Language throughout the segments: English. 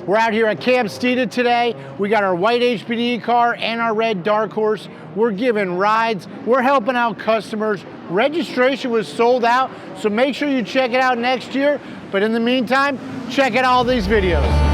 We're out here at Camp Steeda today. We got our white HPDE car and our red Dark Horse. We're giving rides. We're helping out customers. Registration was sold out, so make sure you check it out next year. But in the meantime, check out all these videos.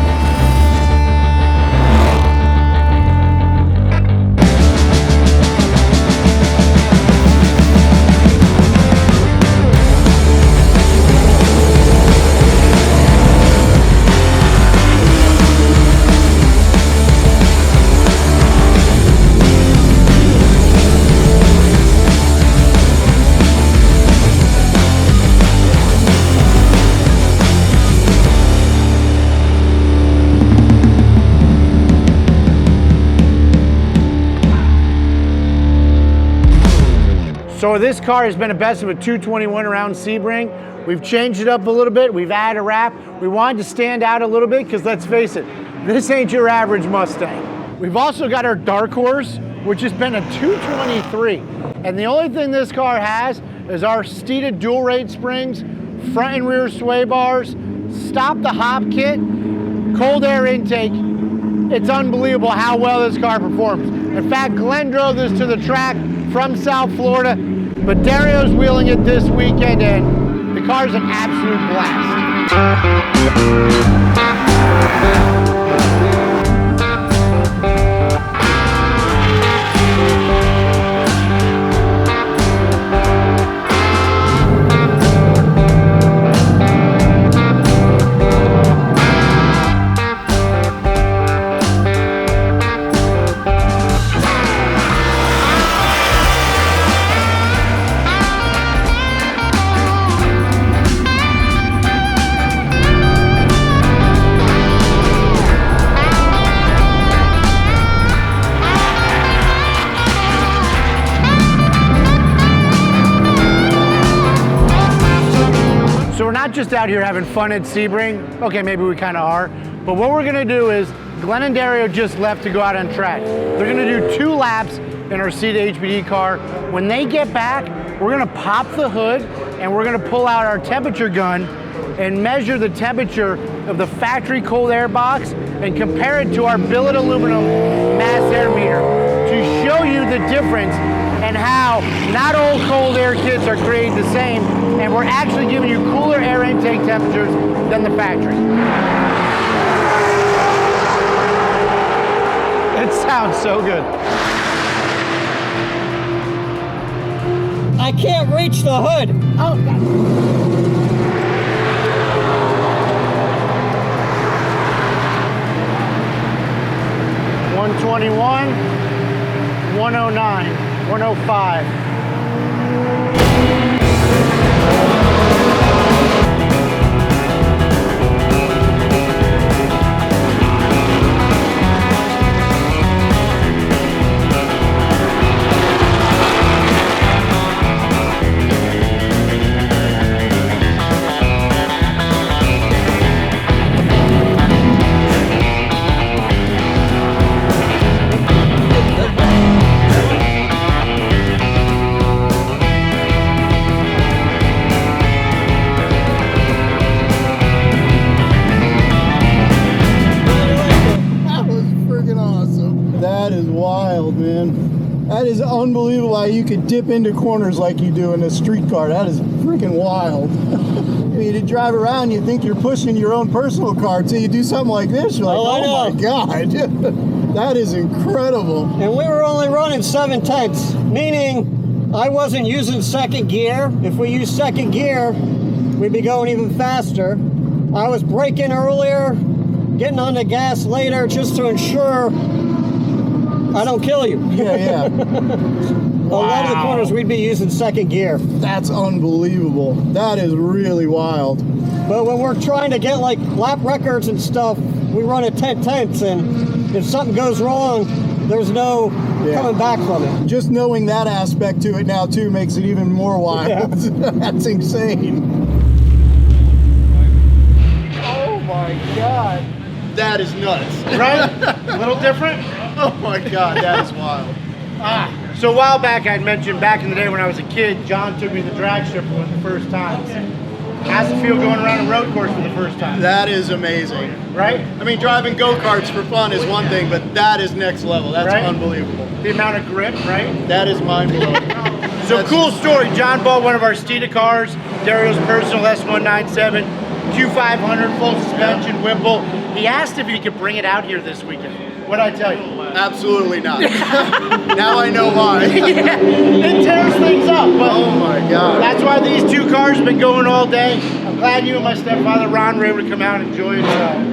So this car has been a best of a 221 around Sebring. We've changed it up a little bit. We've added a wrap. We wanted to stand out a little bit because let's face it, this ain't your average Mustang. We've also got our Dark Horse, which has been a 223. And the only thing this car has is our Steeda dual rate springs, front and rear sway bars, stop the hop kit, cold air intake. It's unbelievable how well this car performs. In fact, Glenn drove this to the track from South Florida, but Dario's wheeling it this weekend and the car's an absolute blast. We're not just out here having fun at Sebring. Okay, maybe we kind of are. But what we're gonna do is, Glenn and Dario just left to go out on track. They're gonna do 2 laps in our Steeda HPD car. When they get back, we're gonna pop the hood and we're gonna pull out our temperature gun and measure the temperature of the factory cold air box and compare it to our billet aluminum mass air meter to show you the difference and how not all cold air kits are created the same, and we're actually giving you cooler air intake temperatures than the factory. It sounds so good. I can't reach the hood. Oh, 121, 109, 105. That is unbelievable how you could dip into corners like you do in a street car. That is freaking wild. I mean, to drive around, you think you're pushing your own personal car until you do something like this. You're like, oh my God, that is incredible. And we were only running 7/10, meaning I wasn't using second gear. If we used second gear, we'd be going even faster. I was braking earlier, getting on the gas later just to ensure I don't kill you. Yeah. A lot of the corners we'd be using second gear. That's unbelievable. That is really wild. But when we're trying to get like lap records and stuff, we run at 10/10, and if something goes wrong, there's no coming back from it. Just knowing that aspect to it now too makes it even more wild. Yeah. That's insane. Oh my God. That is nuts. Right? A little different? Oh my God, that is wild. So a while back, I'd mentioned back in the day when I was a kid, John took me to the drag strip for one of the first times. How's it feel going around a road course for the first time? That is amazing. Right? I mean, driving go-karts for fun is one thing, but that is next level. That's Right? unbelievable. The amount of grip, right? That is mind-blowing. So cool story. John bought one of our Steeda cars, Dario's personal S197, Q500, full suspension, Whipple. He asked if he could bring it out here this weekend. What'd I tell you? Absolutely not. Now I know why. Yeah, it tears things up. But Oh my God. that's why these two cars have been going all day. I'm glad you and my stepfather Ron were able to come out and enjoy it.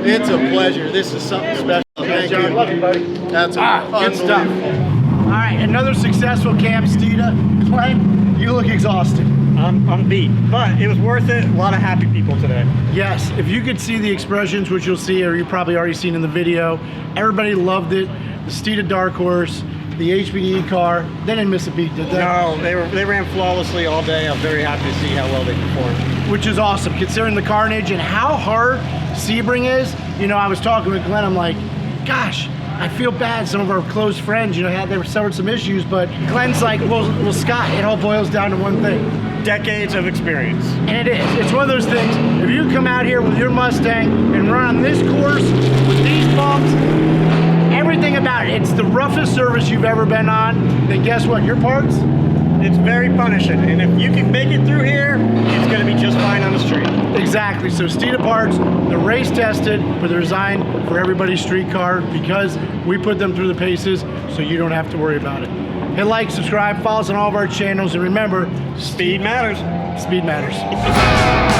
It's a pleasure. This is something special. Thank John, you. love you, buddy. That's Good stuff. unbelievable. All right, another successful camp, Steeda. Glenn, you look exhausted. I'm beat, but it was worth it. A lot of happy people today. Yes, if you could see the expressions, which you'll see, or you've probably already seen in the video, everybody loved it. The Steeda Dark Horse, the HPDE car, they didn't miss a beat, did they? No, they ran flawlessly all day. I'm very happy to see how well they performed. Which is awesome, considering the carnage and how hard Sebring is. You know, I was talking with Glenn, I'm like, gosh, I feel bad. Some of our close friends, you know, they suffered some issues, but Glenn's like, well, Scott, it all boils down to one thing. Decades of experience. And it is. It's one of those things, if you come out here with your Mustang and run on this course with these bumps, everything about it, it's the roughest surface you've ever been on, then guess what, your parts? It's very punishing, and if you can make it through here, it's going to be just fine on the street. Exactly. So Steeda parts, they're race tested, but they're designed for everybody's street car because we put them through the paces so you don't have to worry about it. Hit like, subscribe, follow us on all of our channels, and remember, Speed matters. speed matters.